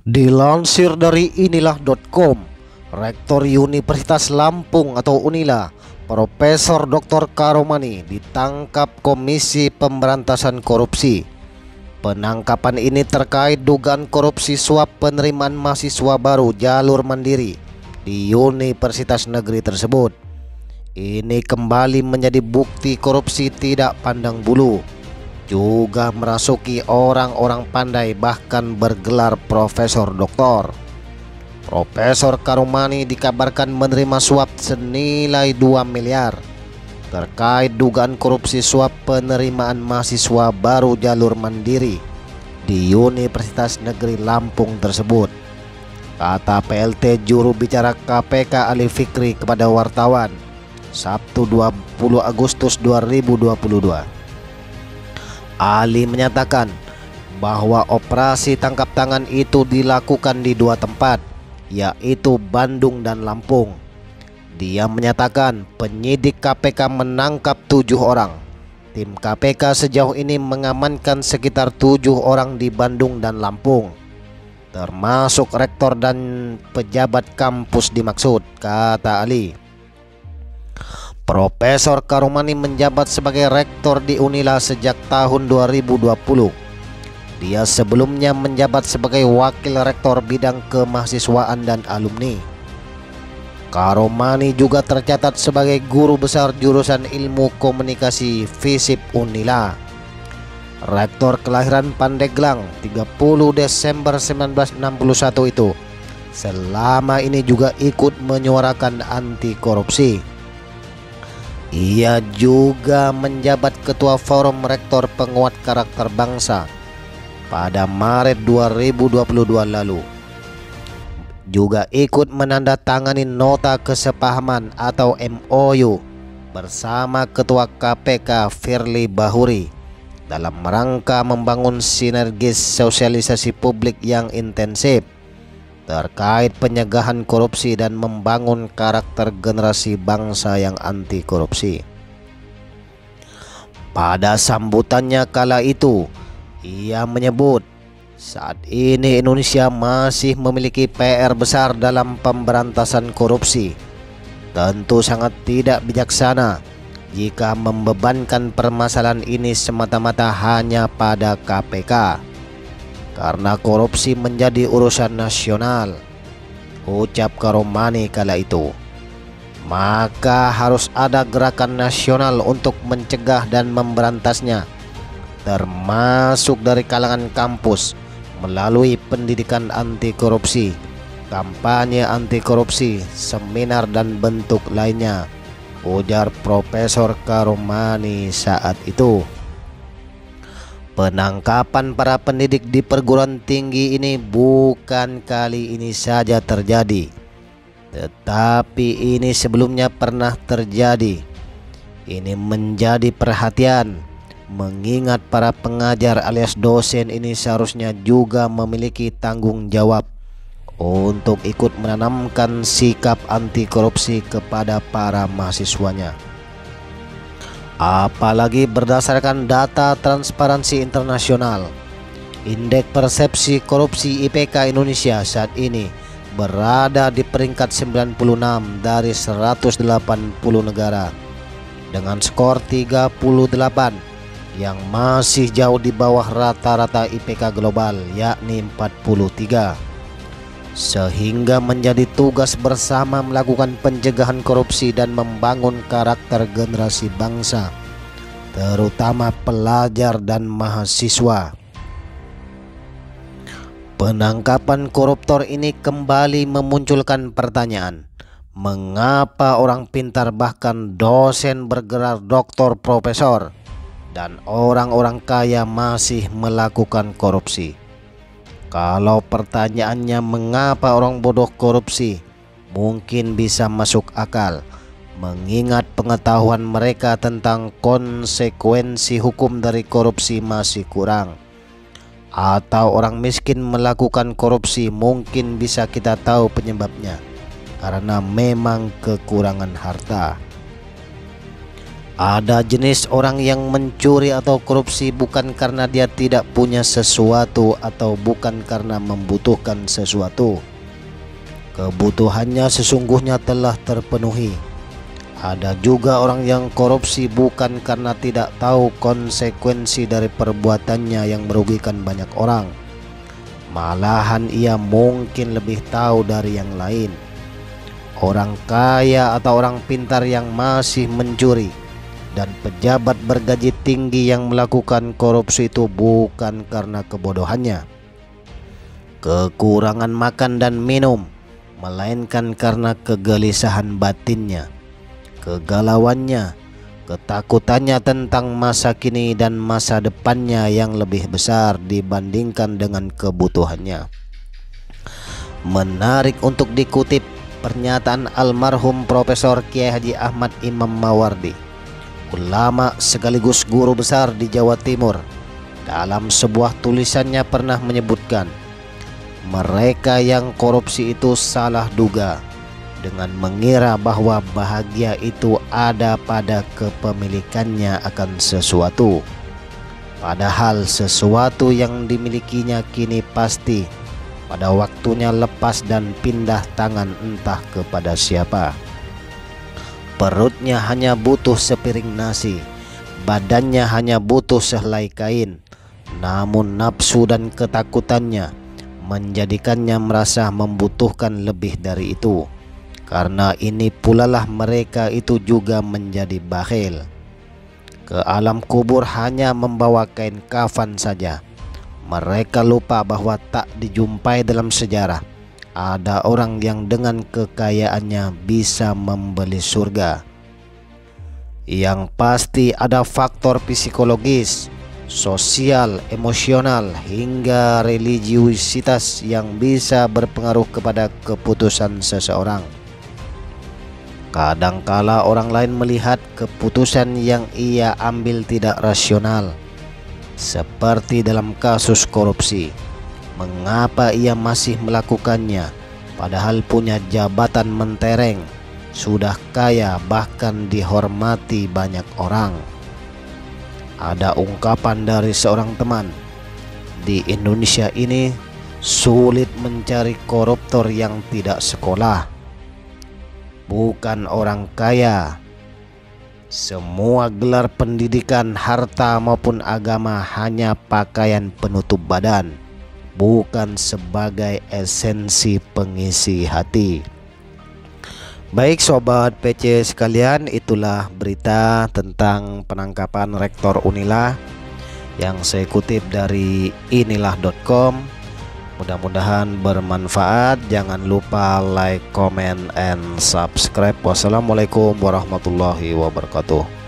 Dilansir dari inilah.com, Rektor Universitas Lampung atau Unila, Profesor Dr. Karomani ditangkap Komisi Pemberantasan Korupsi. Penangkapan ini terkait dugaan korupsi suap penerimaan mahasiswa baru jalur mandiri di Universitas Negeri tersebut. Ini kembali menjadi bukti korupsi tidak pandang bulu, juga merasuki orang-orang pandai bahkan bergelar profesor doktor. Profesor Karomani dikabarkan menerima suap senilai 2 miliar terkait dugaan korupsi suap penerimaan mahasiswa baru jalur mandiri di Universitas Negeri Lampung tersebut, kata PLT juru bicara KPK Ali Fikri kepada wartawan Sabtu 20 Agustus 2022. Ali menyatakan bahwa operasi tangkap tangan itu dilakukan di 2 tempat, yaitu Bandung dan Lampung. Dia menyatakan penyidik KPK menangkap 7 orang. Tim KPK sejauh ini mengamankan sekitar 7 orang di Bandung dan Lampung, termasuk rektor dan pejabat kampus dimaksud, kata Ali. Profesor Karomani menjabat sebagai rektor di Unila sejak tahun 2020. Dia sebelumnya menjabat sebagai wakil rektor bidang kemahasiswaan dan alumni. Karomani juga tercatat sebagai guru besar jurusan Ilmu Komunikasi FISIP Unila. Rektor kelahiran Pandeglang 30 Desember 1961 itu selama ini juga ikut menyuarakan anti korupsi. Ia juga menjabat Ketua Forum Rektor Penguat Karakter Bangsa pada Maret 2022 lalu. Juga ikut menandatangani nota kesepahaman atau MOU bersama Ketua KPK Firly Bahuri dalam rangka membangun sinergis sosialisasi publik yang intensif terkait pencegahan korupsi dan membangun karakter generasi bangsa yang anti korupsi. Pada sambutannya kala itu, ia menyebut saat ini Indonesia masih memiliki PR besar dalam pemberantasan korupsi. Tentu sangat tidak bijaksana jika membebankan permasalahan ini semata-mata hanya pada KPK, karena korupsi menjadi urusan nasional, ucap Karomani kala itu. Maka harus ada gerakan nasional untuk mencegah dan memberantasnya, termasuk dari kalangan kampus melalui pendidikan anti korupsi, kampanye anti korupsi, seminar dan bentuk lainnya, ujar Profesor Karomani saat itu. Penangkapan para pendidik di perguruan tinggi ini bukan kali ini saja terjadi, tetapi ini sebelumnya pernah terjadi. Ini menjadi perhatian, mengingat para pengajar alias dosen ini seharusnya juga memiliki tanggung jawab untuk ikut menanamkan sikap anti korupsi kepada para mahasiswanya. Apalagi berdasarkan data Transparansi Internasional, Indeks Persepsi Korupsi IPK Indonesia saat ini berada di peringkat 96 dari 180 negara dengan skor 38 yang masih jauh di bawah rata-rata IPK global, yakni 43. Sehingga menjadi tugas bersama melakukan pencegahan korupsi dan membangun karakter generasi bangsa, terutama pelajar dan mahasiswa. Penangkapan koruptor ini kembali memunculkan pertanyaan, mengapa orang pintar bahkan dosen bergelar doktor profesor dan orang-orang kaya masih melakukan korupsi? Kalau pertanyaannya mengapa orang bodoh korupsi, mungkin bisa masuk akal, mengingat pengetahuan mereka tentang konsekuensi hukum dari korupsi masih kurang. Atau orang miskin melakukan korupsi mungkin bisa kita tahu penyebabnya, karena memang kekurangan harta. Ada jenis orang yang mencuri atau korupsi bukan karena dia tidak punya sesuatu atau bukan karena membutuhkan sesuatu. Kebutuhannya sesungguhnya telah terpenuhi. Ada juga orang yang korupsi bukan karena tidak tahu konsekuensi dari perbuatannya yang merugikan banyak orang. Malahan ia mungkin lebih tahu dari yang lain. Orang kaya atau orang pintar yang masih mencuri dan pejabat bergaji tinggi yang melakukan korupsi itu bukan karena kebodohannya, kekurangan makan dan minum, melainkan karena kegelisahan batinnya, kegalauannya, ketakutannya tentang masa kini dan masa depannya yang lebih besar dibandingkan dengan kebutuhannya. Menarik untuk dikutip pernyataan almarhum Profesor Kiai Haji Ahmad Imam Mawardi, ulama sekaligus guru besar di Jawa Timur. Dalam sebuah tulisannya pernah menyebutkan, mereka yang korupsi itu salah duga dengan mengira bahwa bahagia itu ada pada kepemilikannya akan sesuatu. Padahal sesuatu yang dimilikinya kini pasti pada waktunya lepas dan pindah tangan entah kepada siapa. Perutnya hanya butuh sepiring nasi, badannya hanya butuh sehelai kain, namun nafsu dan ketakutannya menjadikannya merasa membutuhkan lebih dari itu. Karena ini pulalah mereka itu juga menjadi bakhil. Ke alam kubur hanya membawa kain kafan saja. Mereka lupa bahwa tak dijumpai dalam sejarah ada orang yang dengan kekayaannya bisa membeli surga. Yang pasti ada faktor psikologis, sosial, emosional, hingga religiusitas yang bisa berpengaruh kepada keputusan seseorang. Kadangkala orang lain melihat keputusan yang ia ambil tidak rasional, seperti dalam kasus korupsi. Mengapa ia masih melakukannya padahal punya jabatan mentereng, sudah kaya, bahkan dihormati banyak orang? Ada ungkapan dari seorang teman, di Indonesia ini sulit mencari koruptor yang tidak sekolah. Bukan orang kaya. Semua gelar pendidikan, harta maupun agama hanya pakaian penutup badan, bukan sebagai esensi pengisi hati. Baik sobat PC sekalian, itulah berita tentang penangkapan Rektor Unila yang saya kutip dari inilah.com. Mudah-mudahan bermanfaat. Jangan lupa like, comment, and subscribe. Wassalamualaikum warahmatullahi wabarakatuh.